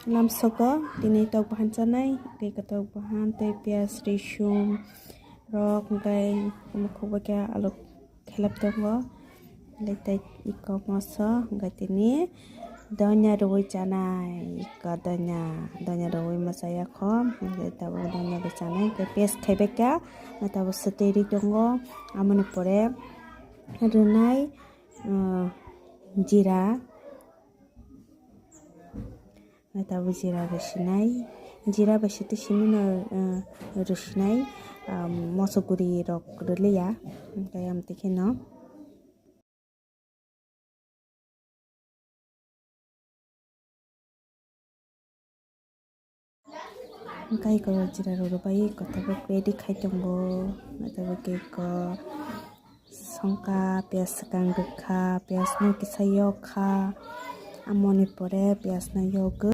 lamsogo dini tok bahan sanai ke ketok bahan tei pias risum rok gai mukhuk baikha alu khelap tongo tei iko moso gai tini donya rui chanai iko donya rui masaya khom tabo donya rui chanai ke pias khaibeka tabo swtui tongo amoni pore rwnai jira tabo jira bai sinai jira bai swtui simi no rusinai moso guri rok rwliya tei amtui kheno kai ko jira rurbai kotabo ready khai tongo tabo ke songka pias swkang gakha pias no kisa yokha amoni pore pias no yogui.